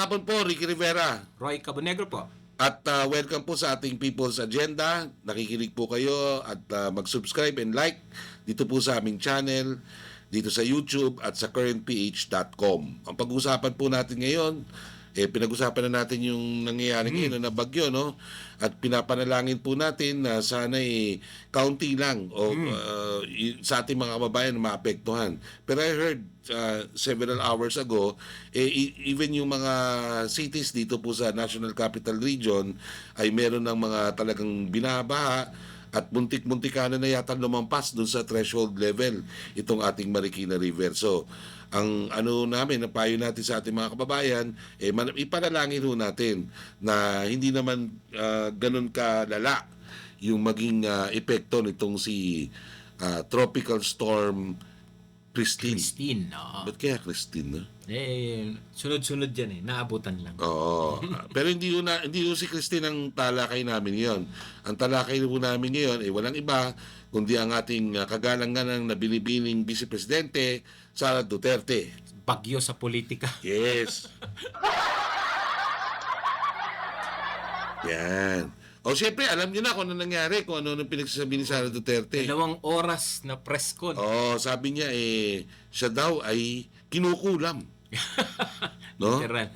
hapon po, Ricky Rivera. Roy Cabonegro po. At welcome po sa ating People's Agenda. Nakikinig po kayo at mag-subscribe and like dito po sa aming channel, dito sa YouTube at sa currentph.com. Ang pag-uusapan po natin ngayon, pinag-usapan na natin yung nangyayari ngayon na bagyo, no? At pinapanalangin po natin na sana kaunti lang sa ating mga kababayan na maapektuhan. Pero I heard several hours ago, even yung mga cities dito po sa National Capital Region ay meron ng mga talagang binabaha at muntik-muntikanan na yata lumampas doon sa threshold level itong ating Marikina River. So, ang namin, ang payo natin sa ating mga kababayan, ipanalangin ho natin na hindi naman ganun kalala yung maging epekto nitong si Tropical Storm Christine. Christine, oo. Ba't kaya Christine, no? Sunod-sunod yan naabutan lang. Oo. Pero hindi ho si Christine ang talakay namin ngayon. Ang talakay ho namin ngayon walang iba kundi ang ating kagalang-ganang na binibining Vice Presidente, Sara Duterte. Bagyo sa politika. Yes. Yan. O siyempre, alam niyo na kung ano nangyari, kung ano pinagsasabi ni Sara Duterte. 2 oras na press con. Sabi niya, siya daw ay kinukulam. No? Literal.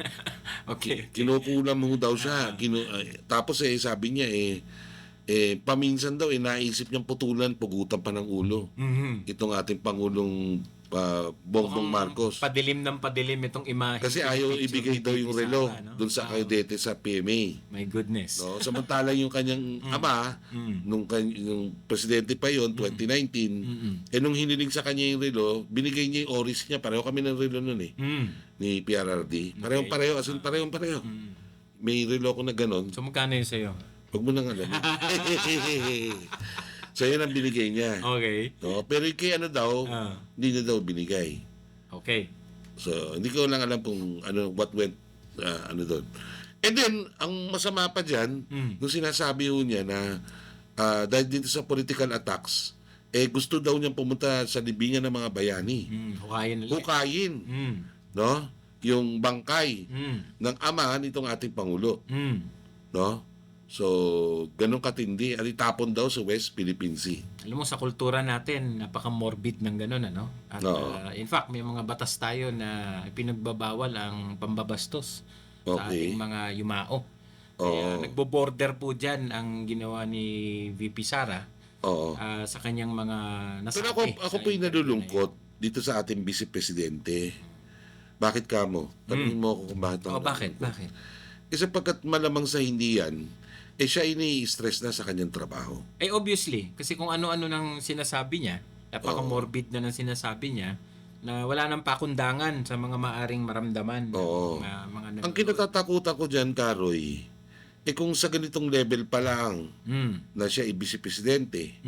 Okay. Kinukulam ho daw siya. Tapos sabi niya, paminsan daw, naisip niyang pugutan pa ng ulo. Mhm. Itong ating Pangulong Bongbong Marcos. Padilim ng padilim itong imahe. Kasi ayaw ibigay daw yung relo doon sa Caudete sa PMA. My goodness. No? Samantala yung kanyang ama, nung presidente pa yon 2019, nung hiniling sa kanya yung relo, binigay niya yung oris niya. Pareho kami ng relo nun ni PRRD. Parehong-pareho, as in parehong-pareho. May relo ko na ganon. So magkano yun sa'yo? Huwag mo nang alam. So yun ang binigay niya. Okay. No? Pero kay daw, hindi na daw binigay. Okay. So, hindi ko lang alam kung what went doon. And then, ang masama pa dyan, nung sinasabi ho niya na dahil dito sa political attacks, gusto daw niyang pumunta sa libingan ng mga bayani. Hukayin nila. Hukayin. No? Yung bangkay ng ama nitong ating Pangulo. No? So, ganun katindi. Itapon daw sa West Philippine Sea. Alam mo, sa kultura natin, napaka-morbid ng ganun, ano? At in fact, may mga batas tayo na pinagbabawal ang pambabastos sa ating mga yumao. Kaya nagbo-border po dyan ang ginawa ni VP Sara sa kanyang mga nasabi. Pero ako po yung nalulungkot dito sa ating Vice Presidente. Bakit ka mo? Tanungin mo ako kung bakit ako Bakit? Bakit? Kasi pagkat malamang sa hindi yan, siya ini-stress na sa kanyang trabaho. Obviously. Kasi kung ano-ano nang sinasabi niya, napaka-morbid na ng sinasabi niya, na wala nang pakundangan sa mga maaring maramdaman. Mga ang kinatatakutan ko dyan, Karoy, kung sa ganitong level pa lang na siya Vice Presidente,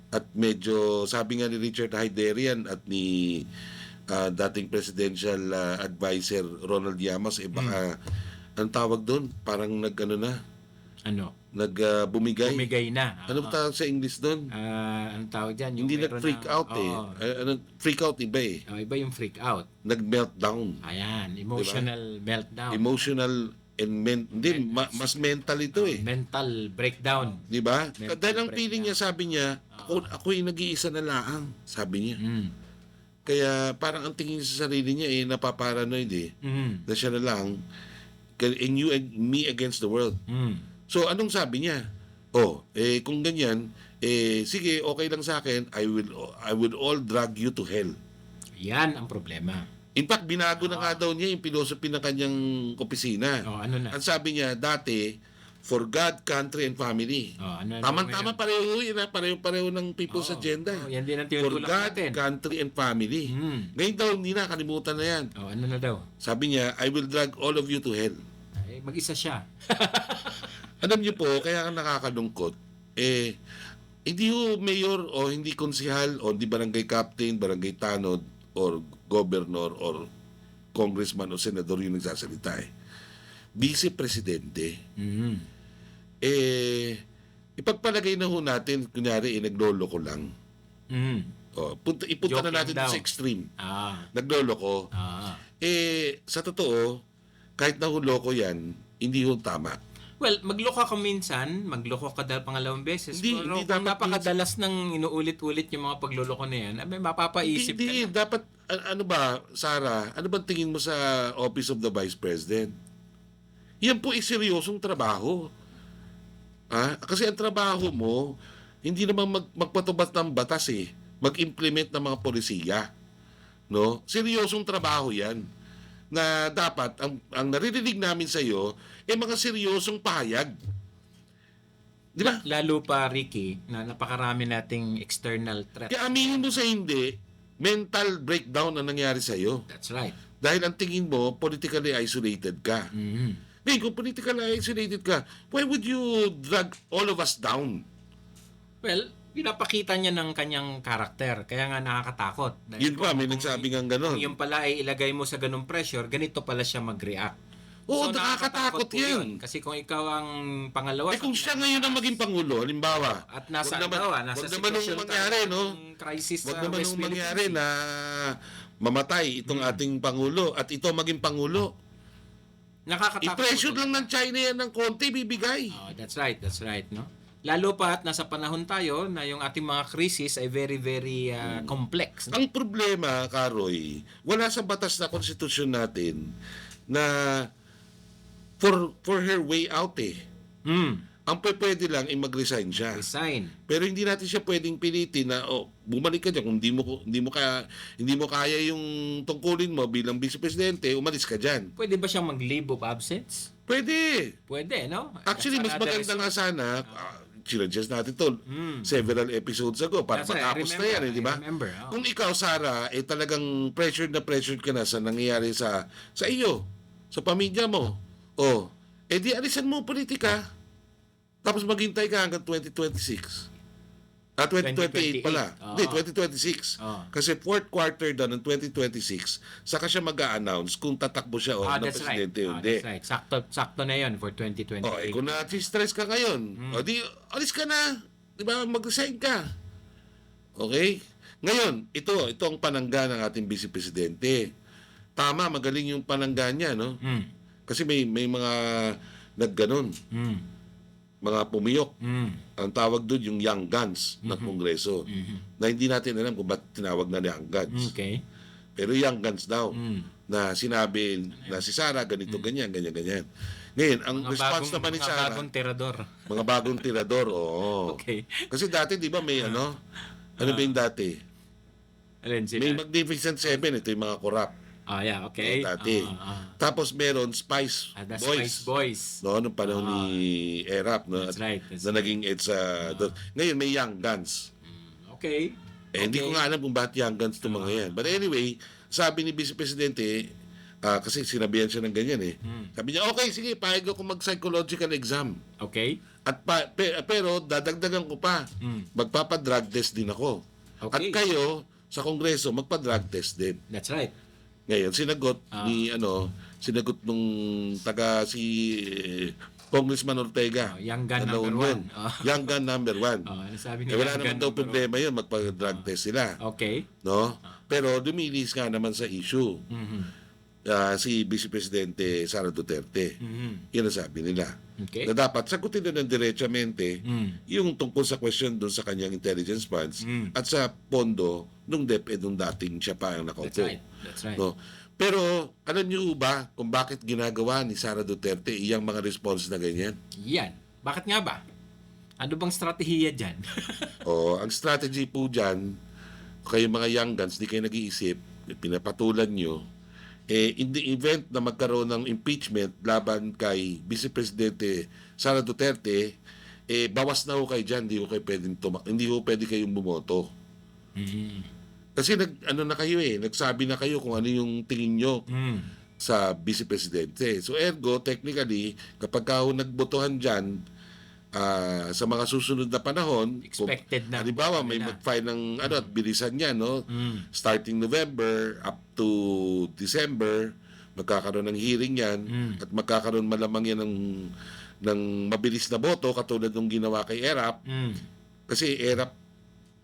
at medyo, sabi nga ni Richard Hayderian at ni dating presidential advisor Ronald Llamas, baka, ang tawag doon, parang bumigay. Bumigay na. Ano ba tawag sa English doon? Anong tawag dyan? Hindi nag-freak out freak out iba iba yung freak out. Nag-meltdown. Ayan, emotional meltdown. Emotional and mas mental ito Mental breakdown. Di ba? Dahil ang feeling niya, sabi niya, ako yung nag-iisa na laang, sabi niya. Kaya parang ang tingin sa sarili niya napaparanoid na siya na lang, and you and me against the world. So, anong sabi niya? Kung ganyan, sige, okay lang sa akin, I will all drag you to hell. Yan ang problema. In fact, binago na nga daw niya yung philosophy ng kanyang opisina. Ano na? Ang sabi niya, dati, for God, country, and family. Tama-tama pareho yun, pareho ng People's Agenda. Yan din ang For tinutulak God, natin. country, and family. Ngayon daw, hindi na, kalimutan na yan. Ano na daw? Sabi niya, I will drag all of you to hell. Mag-isa siya. Alam niyo po, kaya nakakalungkot, hindi ho mayor o hindi konsihal o hindi barangay captain, barangay tanod, or governor, or congressman o senador yung nagsasalita Vice Presidente. Ipagpalagay na ho natin, kunyari, nagloloko lang. Ipunta na natin sa extreme. Nagloloko. Sa totoo, kahit nahuloko yan, hindi ho tama. Well, magloko ka minsan, magloko ka dahil pangalawang beses. Pero Hindi kung dapat napakadalas ng inuulit-ulit yung mga pagluloko na yan, may mapapaisip ka Hindi, na. dapat, ano ba, Sarah, ano bang tingin mo sa Office of the Vice President? Yan po ay seryosong trabaho. Kasi ang trabaho mo, hindi naman magpatubas ng batas eh. Mag-implement ng mga polisiya. No? Seryosong trabaho yan. Na dapat, ang naririnig namin sa iyo, mga seryosong pahayag. Di ba? Lalo pa, Ricky, na napakarami nating external threat. Kaya aminin mo sa hindi, mental breakdown ang nangyari sa iyo. That's right. Dahil ang tingin mo, politically isolated ka. Mhm. Ngayon, kung politically isolated ka, why would you drag all of us down? Well, pinapakita niya ng kanyang karakter. Kaya nga nakakatakot. Dahil Yun pa, may kung- nagsabi nga Kung ganon. yung pala ay ilagay mo sa ganung pressure, ganito pala siya mag-react. Oo, nakakatakot po yan. Kasi kung ikaw ang pangalawa... Kung siya ngayon ang maging Pangulo, halimbawa, At nasa, wag naman, nasa wag naman nung sitwasyon mangyari, tayo no? ng crisis Wag sa naman West nung Philippine mangyari Sea. na mamatay itong ating Pangulo at ito maging Pangulo. Nakakatakot. I-pressure po. lang ng China yan ng konti, bibigay. Oh, that's right, no? Lalo pa at nasa panahon tayo na yung ating mga crisis ay very, very complex. No? Ang problema, Karoy, wala sa batas na konstitusyon natin na for her way out eh. Ang pwede lang ay mag-resign siya. Resign. Pero hindi natin siya pwedeng pilitin na bumalik ka diyan kung hindi mo kaya yung tungkulin mo bilang vice presidente, umalis ka diyan. Pwede ba siyang mag-leave of absence? Pwede. Pwede, no? Actually, mas That's another maganda nga sana, sinadjust natin to several episodes ago para That's right. I matapos na yan, remember, di ba? I remember, oh. Kung ikaw, Sarah, talagang pressured ka na sa nangyayari sa iyo, sa pamilya mo, di alisan mo ang politika, tapos maghintay ka hanggang 2026. 2028 pala. Oo. Hindi, 2026. Oo. Kasi fourth quarter daw ng 2026, saka siya mag-a-announce kung tatakbo siya o ng That's right. presidente o hindi. That's right. Sakto na yun for 2028. Kung na-stress ka ngayon, di, alis ka na. Di ba? Mag-resign ka. Okay? Ngayon, ito ang panangga ng ating vice presidente. Tama, magaling yung panangga niya, no? Kasi may mga nagganon. Mga pumiyok. Ang tawag doon yung young guns ng Kongreso. Na hindi natin alam kung ba't tinawag na young guns. Okay. Pero young guns daw. Na sinabi na si Sarah ganito, ganyan. Ngayon, ang response naman ni Mga Sarah, bagong tirador. mga bagong tirador, oo. Okay. Kasi dati, di ba, may ano ba yung dati? Alin sila? May Magnificent Seven, ito yung mga corrupt. Yeah, okay. Dati. Tapos meron Spice The Boys. Spice Boys. No, nung panahon ni Erap, no? That's right, that's na naging EDSA. Ngayon, may Young Guns. Okay. Hindi ko nga alam kung bakit Young Guns itong mga yan. But anyway, sabi ni Vice Presidente, kasi sinabihan siya ng ganyan eh. Sabi niya, okay, sige, pahig ako mag-psychological exam. Okay. At pero dadagdagan ko pa. Magpapa-drug test din ako. At Okay. kayo sa Kongreso magpa-drug test din. That's right. Ngayon sinagot sinagot nung Congressman Ortega. Young gun na number naunun. one. Young gun number 1. Ano sabi niya? Wala naman daw problema yun, magpa-drug test sila. Okay. No? Pero dumilis nga naman sa issue. Si Vice Presidente Sara Duterte. Yan ang sabi nila. Okay. Na dapat sagutin na ng diretsamente yung tungkol sa question doon sa kanyang intelligence funds at sa pondo nung DepEd nung dating siya pa ang nakaupo. That's right. No? Pero alam niyo ba kung bakit ginagawa ni Sara Duterte iyang mga response na ganyan? Yan. Bakit nga ba? Ano bang strategiya dyan? Ang strategy po dyan, kayo mga young guns, di kayo nag-iisip, pinapatulan nyo, in the event na magkaroon ng impeachment laban kay Vice Presidente Sara Duterte, bawas na ho kayo dyan, hindi ho pwede kayong bumoto. Kasi na kayo nagsabi na kayo kung ano yung tingin nyo sa Vice Presidente. So ergo, technically, kapag nagbotohan dyan, sa mga susunod na panahon, Expected na. halimbawa may mag-file ng at bilisan niya, no? Starting November up to December, magkakaroon ng hearing yan at magkakaroon malamang yan ng mabilis na boto katulad ng ginawa kay ERAP. Kasi ERAP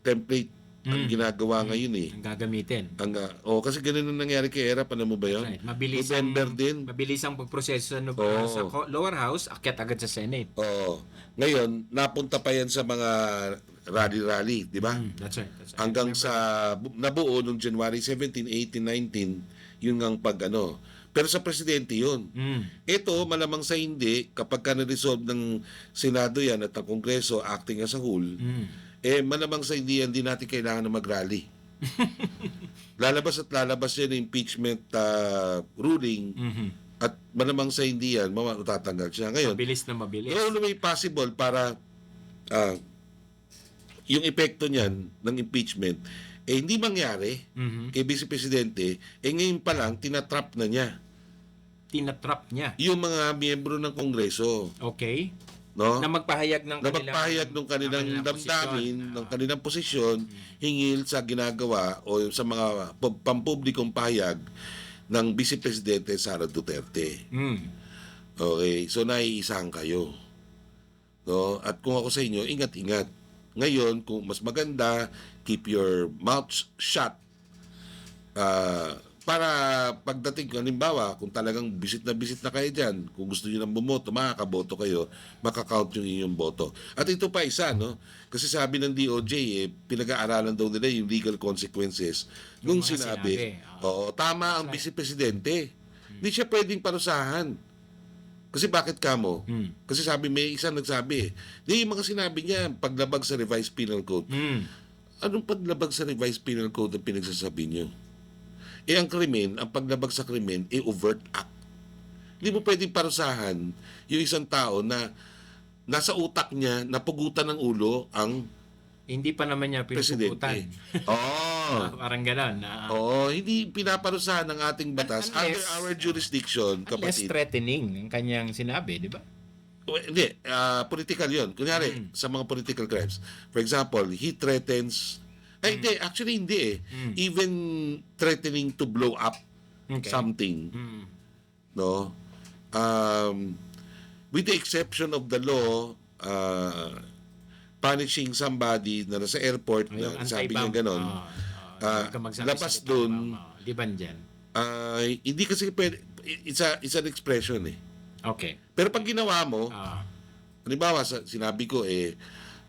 template ang ginagawa ngayon eh. Ang gagamitin. Kasi ganun ang nangyari kay Erap, alam mo ba yun? Right. Mabilis ang pagproseso sa lower house, akyat agad sa Senate. Oo. Ngayon, napunta pa yan sa mga rally-rally, di ba? That's right. Hanggang sa nabuo noong January 17, 18, 19, yun ang Pero sa presidente yun. Ito, malamang sa hindi, kapag ka na-resolve ng Senado yan at ng Kongreso acting as a whole, malamang sa hindi yan, di natin kailangan na mag-rally. Lalabas yan ng impeachment ruling at malamang sa hindi yan, matatanggal siya. Ngayon, Mabilis. the only way possible para yung epekto niyan ng impeachment hindi mangyari kay Vice Presidente, ngayon pa lang tinatrap na niya yung mga miyembro ng Kongreso. Okay. No? Na magpahayag ng kanilang damdamin, ng kanilang posisyon hingil sa ginagawa o sa mga pampublikong pahayag ng Vice Presidente Sara Duterte. Okay, so naiisahan kayo. No? At kung ako sa inyo, ingat-ingat. Ngayon, kung mas maganda, keep your mouth shut. Para pagdating, halimbawa, kung talagang bisit na kayo dyan, kung gusto nyo nang bumoto, makakaboto kayo, makakount yung inyong boto. At ito pa isa, no? Kasi sabi ng DOJ, pinag-aaralan daw nila yung legal consequences. Nung sinabi, tama ang Vice Presidente. Hindi siya pwedeng parusahan. Kasi bakit kamo? Kasi may isang nagsabi, yung mga sinabi niya, paglabag sa Revised Penal Code. Anong paglabag sa Revised Penal Code ang pinagsasabi niyo? Ang krimen, ang paglabag sa krimen, overt act. Hindi mo pwedeng parusahan yung isang tao na nasa utak niya, napugutan ng ulo ang hindi pa naman niya pinupugutan. Parang gano'n. Hindi pinaparusahan ng ating batas under our jurisdiction, kapatid. Less threatening ang kanyang sinabi, di ba? Hindi, political yun. Kunyari, sa mga political crimes. For example, he threatens... hindi. Even threatening to blow up something. No? With the exception of the law, punishing somebody na nasa airport, na sabi niya gano'n, labas dun, di ba dyan? hindi kasi pwede, it's an expression eh. Okay. Pero pag ginawa mo, halimbawa, sinabi ko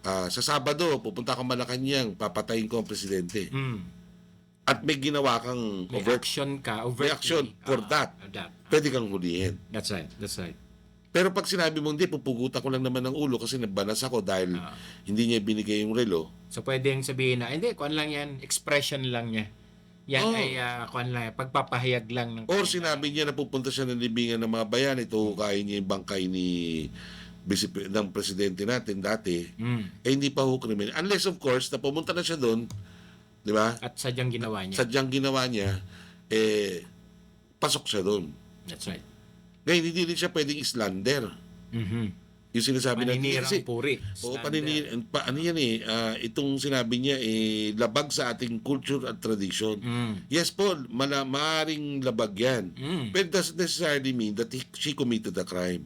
sa Sabado, pupunta ka Malacanang, papatayin ko ang presidente. At may ginawa kang reaction for that. Pwede kang hulihin. That's right. Pero pag sinabi mo, hindi, pupugutan ko lang naman ng ulo kasi nabanas ako dahil hindi niya binigay yung relo. So, pwedeng sabihin na, hindi, kuwan lang yan, expression lang niya. Yan ay, kuwan lang, pagpapahayag lang. Or sinabi niya na pupunta siya ng libingan ng mga bayan, ito kaya niya yung bangkay ng presidente natin dati, hindi pa ho krimen. Unless, of course, na pumunta na siya doon, di ba? At sadyang ginawa niya. Pasok siya doon. That's right. Ngayon, hindi rin siya pwedeng islander. Yung sinasabi paninirang puri. Itong sinabi niya, labag sa ating culture at tradition. Yes po, maaaring labag yan. But it doesn't necessarily mean that she committed a crime.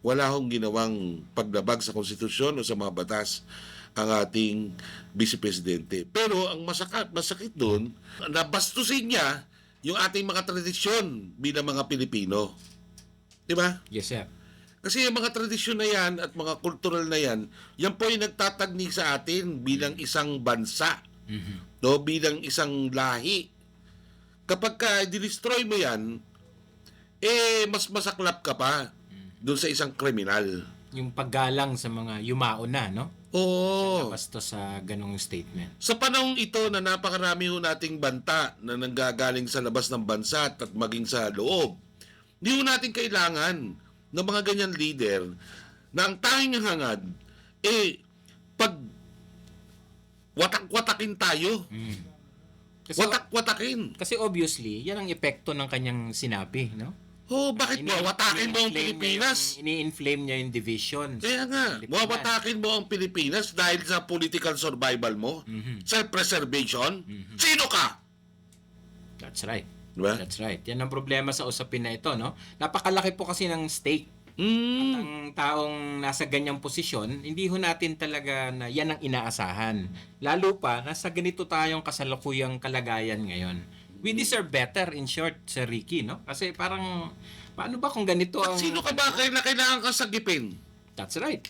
Wala hong ginawang paglabag sa konstitusyon o sa mga batas ang ating Vice Presidente. Pero ang masakit doon, nabastusin niya yung ating mga tradisyon bilang mga Pilipino. Di ba? Yes, sir. Kasi yung mga tradisyon na yan at mga kultural na yan, yan po yung nagtatagni sa atin bilang isang bansa. No? Bilang isang lahi. Kapag ka destroy mo yan, mas masaklap ka pa doon sa isang kriminal. Yung paggalang sa mga yumao na, no? Oo. Basta sa ganong statement. Sa panahong ito na napakarami ho nating banta na nanggagaling sa labas ng bansa at maging sa loob, hindi ho natin kailangan ng mga ganyan leader na ang tanging hangad, pag watak-watakin tayo. Watak-watakin. Kasi obviously, yan ang epekto ng kanyang sinabi, no? Bakit wawatakin mo ang Pilipinas? Ini-inflame niya yung division. Kaya nga, wawatakin mo ang Pilipinas dahil sa political survival mo? Self-preservation? Sino ka? That's right. Diba? That's right. Yan ang problema sa usapin na ito, no? Napakalaki po kasi ng stake Mm. Ang taong nasa ganyang posisyon, hindi ho natin talaga na yan ang inaasahan. Lalo pa, nasa ganito tayong kasalukuyang kalagayan ngayon. We deserve better, in short, Sir Ricky, no? Kasi parang, paano ba kung ganito At ang... sino ka ba kailangan kang sagipin? That's right.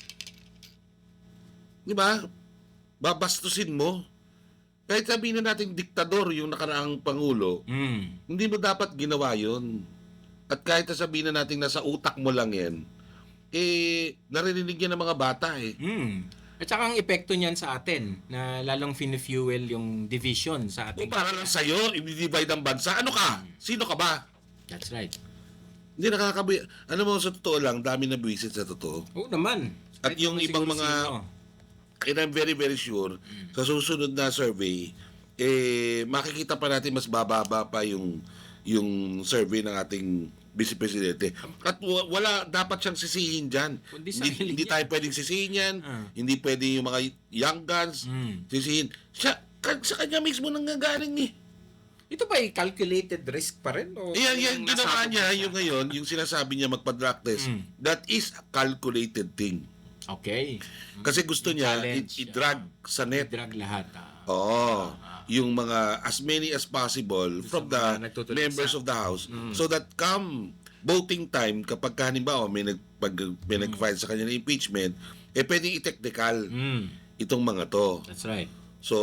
Di ba? Babastusin mo. Kahit sabihin na natin diktador yung nakaraang pangulo, hindi mo dapat ginawa yun. At kahit sabihin na natin nasa utak mo lang yan, naririnig yan ng mga bata eh. At saka ang epekto niyan sa atin, na lalong fini-fuel yung division sa O ating... para lang sa'yo, i-divide ang bansa. Ano ka? Sino ka ba? That's right. Hindi nakakabuya. Ano mo, sa totoo lang, dami na buwisit sa totoo. Oo naman. At Kahit yung naman ibang siguro mga... sino. And I'm very, very sure, sa susunod na survey, makikita pa natin mas bababa pa yung survey ng ating Vice Presidente. At wala dapat siyang sisihin dyan. Kundi Hindi, sarili hindi niya. tayo pwedeng sisihin yan. Hindi pwede yung mga young guns sisihin. Sa kanya mismo nanggagaling eh. Ito ba ay calculated risk pa rin? O Yan ginawa nasabog niya na siya? yung ngayon, yung sinasabi niya magpa-drug test. That is a calculated thing. Okay. Kasi gusto Yung niya challenge, i-drag sa net. I-drag lahat. Oo. Yung mga as many as possible from the mga nagtutulog members of the House so that come voting time kapag halimbawa may nag-file sa kanya ng impeachment, pwedeng i-technical itong mga to. That's right. So,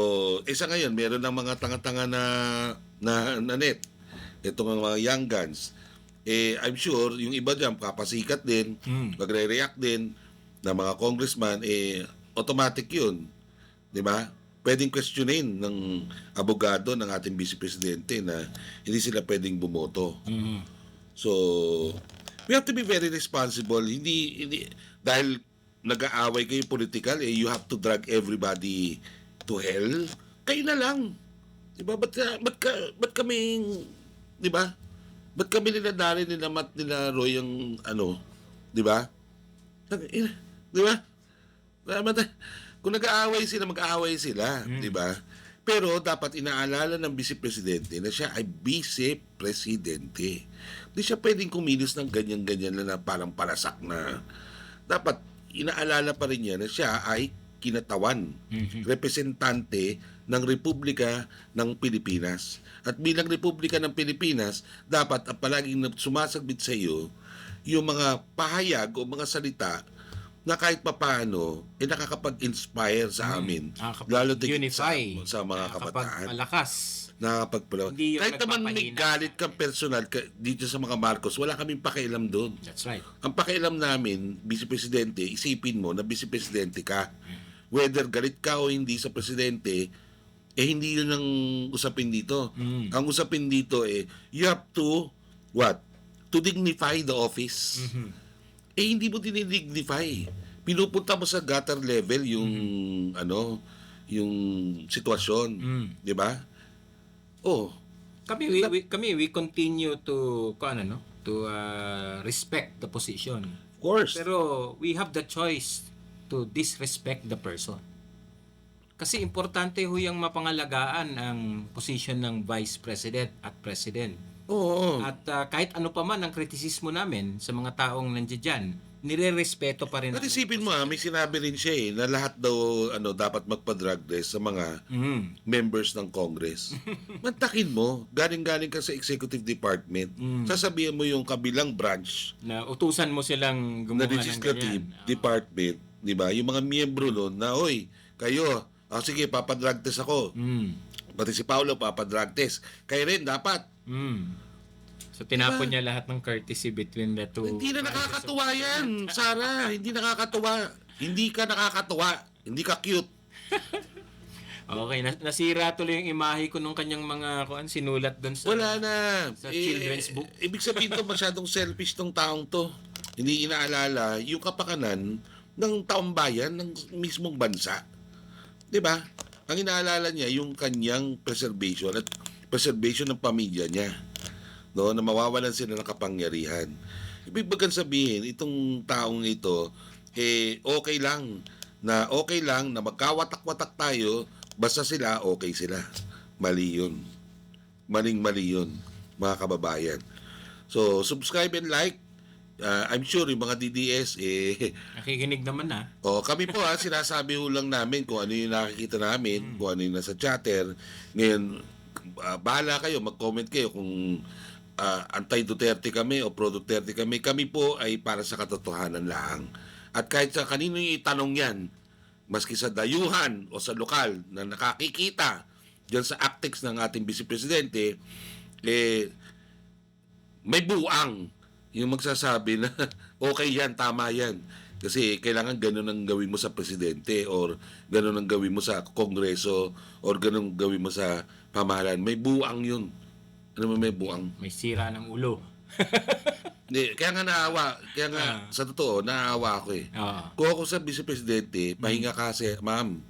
isa ngayon, meron ng mga tanga-tanga na net. Itong mga young guns. I'm sure, yung iba dyan, kapasikat din, magre-react din na mga congressman, automatic yun. Di ba? Pwedeng questionin ng abogado ng ating Vice Presidente na hindi sila pwedeng bumoto. So, we have to be very responsible. Hindi dahil nag-aaway kayo political, you have to drag everybody to hell. Kayo na lang. Di ba? Ba't kaming, di ba? Ba't kami nila Dari, nila Matt, nila Roy ang di ba? Di ba? Kung nag-aaway sila, mag-aaway sila, di ba? Pero dapat inaalala ng Vice Presidente na siya ay Vice Presidente. Hindi siya pwedeng kumilos ng ganyan-ganyan na parang parasak na. Dapat inaalala pa rin niya na siya ay kinatawan, representante ng Republika ng Pilipinas. At bilang Republika ng Pilipinas, dapat palaging sumasagbit sa iyo yung mga pahayag o mga salita na kahit papaano nakakapag-inspire sa amin. Lalo Unify. sa mga kabataan. Nakakapagpalakas. Nakakapagpalakas. Hindi yung Kahit naman may nagpapahina. galit kang personal dito sa mga Marcos, wala kaming pakialam doon. That's right. Ang pakialam namin, Vice Presidente, isipin mo na Vice Presidente ka. Whether galit ka o hindi sa Presidente, hindi yun ang usapin dito. Ang usapin dito you have to, what? To dignify the office. Hindi mo dinidignify. Pinupunta mo sa gutter level yung, yung sitwasyon. Di ba? We continue to respect the position. Of course. Pero we have the choice to disrespect the person. Kasi importante ho yung mapangalagaan ang position ng Vice President at President. Oo. At kahit ano pa man ang kritisismo namin sa mga taong nandiyan, nire-respeto pa rin. At isipin mo, may sinabi rin siya na lahat daw dapat magpa-drug test sa mga members ng Congress. Mantakin mo, galing-galing ka sa Executive Department, sasabihin mo yung kabilang branch Na utusan mo silang na gumawa ng Legislative ganyan. Department, di ba? Yung mga miyembro nun na, oy, kayo, sige, papadrug test ako. Pati si Paulo, papadrug test. Kayo rin, dapat. So tinapon niya lahat ng courtesy between the two. Hindi na nakakatuwa yan, Sarah. Hindi nakakatuwa. Hindi ka nakakatuwa. Hindi ka cute. Okay, nasira tuloy yung imahe ko nung kanyang mga sinulat doon sa Wala na. sa children's book. Ibig sabihin to, masyadong selfish tong taong to. Hindi inaalala yung kapakanan ng taong bayan ng mismong bansa. 'Di ba? Ang inaalala niya yung kanyang preservation at preservation ng pamilya niya. No, na mawawalan sila ng kapangyarihan. Ibig bagang sabihin, itong taong ito, okay lang na magkawatak-watak tayo, basta sila, okay sila. Mali yun. Maling-mali yun, mga kababayan. So, subscribe and like, I'm sure yung mga DDS, Nakikinig naman na. kami po sinasabi ho lang namin kung ano yung nakikita namin, kung ano yung nasa chatter. Ngayon, bahala kayo, mag-comment kayo kung anti-Duterte kami o pro-Duterte kami. Kami po ay para sa katotohanan lang. At kahit sa kanino yung itanong yan, maski sa dayuhan o sa lokal na nakakikita dyan sa actics ng ating Vice Presidente, may buang yung magsasabi na okay yan, tama yan. Kasi kailangan ganun ang gawin mo sa presidente or ganun ang gawin mo sa kongreso or ganun ang gawin mo sa pamahalaan. May buang yun. Ano may buang? May sira ng ulo. Kaya nga naawa. Kaya nga, sa totoo, naawa ako eh. Kung ako sa vice presidente, pahinga kasi, ma'am,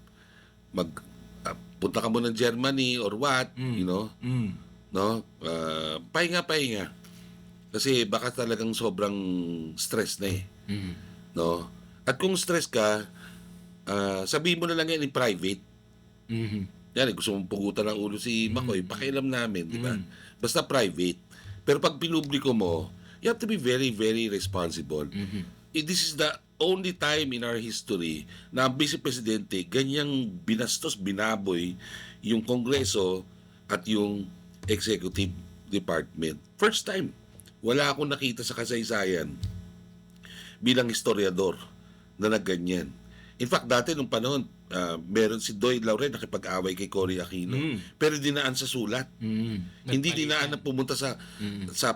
punta ka mo ng Germany or what, you know, no? Pahinga. Kasi baka talagang sobrang stress na eh. No? At kung stress ka, sabihin mo na lang yan in private. Yan, gusto mong pugutan ng ulo si Makoy, pakialam namin, di ba? Basta private. Pero pag pinubliko mo, you have to be very, very responsible. This is the only time in our history na ang Vice Presidente ganyang binastos, binaboy yung Kongreso at yung Executive Department. First time. Wala akong nakita sa kasaysayan bilang historiador na nagganyan. In fact, dati nung panahon, meron si Doy Lauren nakipag-away kay Cory Aquino. Pero dinaan sa sulat. Hindi dinaan na pumunta sa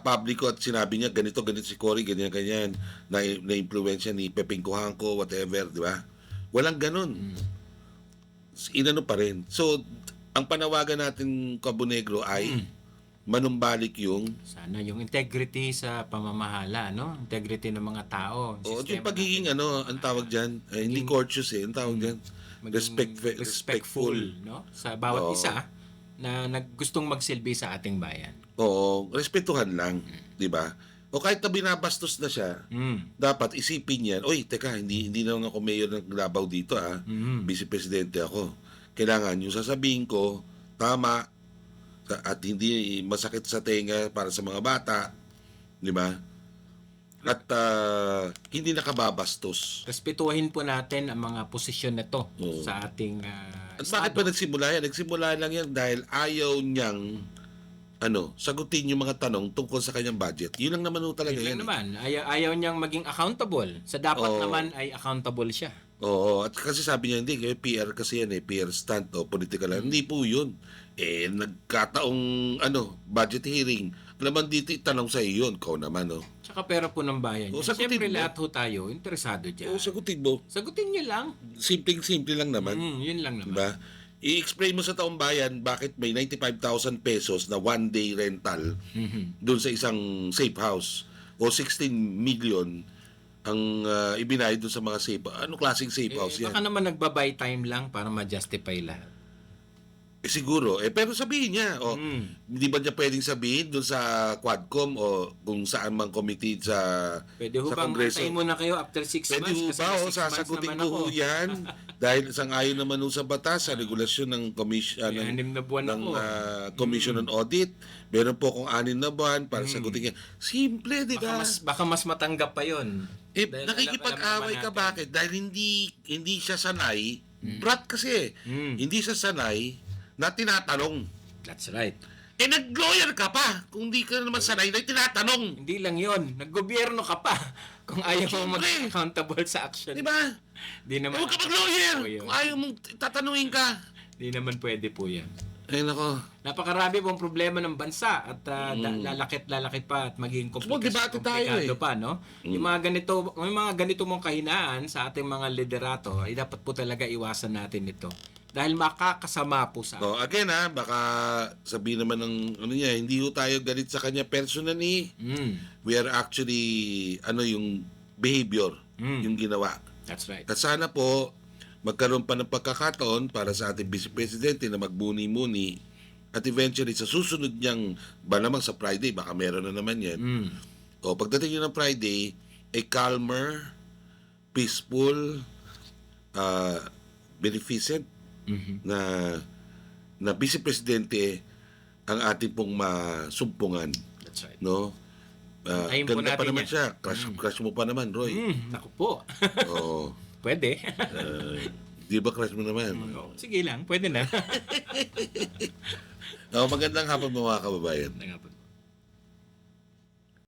publiko at sinabi niya, ganito si Cory, ganyan, na-influensya ni Pepeng Cojanco, whatever, di ba? Walang ganun. Inano pa rin. So, ang panawagan natin, Cabo Negro, ay manumbalik yung sana yung integrity sa pamamahala, no? Integrity ng mga tao. Yung pagiging ang tawag diyan, hindi courteous ang tawag diyan. Respectful, no? Sa bawat isa na gustong magsilbi sa ating bayan. Oo, respetuhan lang, 'di ba? O kahit na binabastos na siya, dapat isipin yan, oy, teka, hindi na ako mayor ng Davao dito Vice Presidente ako. Kailangan yung sasabihin ko tama at hindi masakit sa tenga para sa mga bata, di ba? At hindi nakababastos. Respetuhin po natin ang mga posisyon na to sa ating at bakit ba nagsimula yan? Nagsimula lang yan dahil ayaw niyang sagutin yung mga tanong tungkol sa kanyang budget. Yun lang naman talaga yan. Naman. Ayaw niyang maging accountable. Sa dapat naman ay accountable siya. Oo, at kasi sabi niya, hindi, PR kasi yan PR stunt o political. Hindi po yun. Nagkataong budget hearing. Alam dito itanong sa iyo yun, kau naman, Tsaka pera po ng bayan. Siyempre lahat ho tayo, interesado dyan. Sagutin mo. Sagutin niyo lang. Simpleng-simple lang naman. Yun lang naman. Diba? I-explain mo sa taong bayan bakit may 95,000 pesos na one-day rental doon sa isang safe house o 16 million ang ibinayad doon sa mga safe. Anong klaseng safe house yan? Baka naman nagbabay time lang para ma-justify lahat. Siguro. Pero sabihin niya, hindi ba niya pwedeng sabihin doon sa Quadcom o kung saan mang committee sa Pwede ho bang antayin muna kayo after 6 Pwede months? Pwede ho ba? Sasagutin ko ho yan. Dahil sang-ayon naman ho sa batas, sa regulasyon ng Commission Commission on Audit. Meron po kung 6 na buwan para sagutin yan. Simple, di ba? Baka mas matanggap pa yun. Nakikipag-away ka bakit? Dahil hindi siya sanay. Brat kasi. Hindi siya sanay na tinatanong. That's right. Nag-lawyer ka pa. Kung di ka naman sanay na tinatanong. Hindi lang yon. Naggobyerno ka pa. Kung ayaw mo mag-accountable sa action. Di ba? Di naman. Huwag ka mag-lawyer. Kung ayaw mong tatanungin ka. Di naman pwede po yan. Ay, nako. Napakarami pong problema ng bansa at lalakit pa at magiging komplikado pa, no? Yung mga ganito mong kahinaan sa ating mga liderato ay dapat po talaga iwasan natin ito. Dahil makakasama po sa again baka sabihin naman ng hindi ho tayo galit sa kanya personally. We are actually yung behavior, yung ginawa. That's right. At sana po magkaroon pa ng pagkakataon para sa ating Vice Presidente na magbuni-muni at eventually sa susunod niyang namang sa Friday, baka meron na naman yan. O pagdating niyo ng Friday, calmer, peaceful, beneficent na Vice Presidente ang ating pong masumpungan. That's right. No? Tayin po Ganda pa natin naman yan. siya. Crush mo pa naman, Roy. Naku po. Oo. Pwede. Di ba crush mo naman? Sige lang, pwede na. Magandang hapon mga kababayan. Nga po.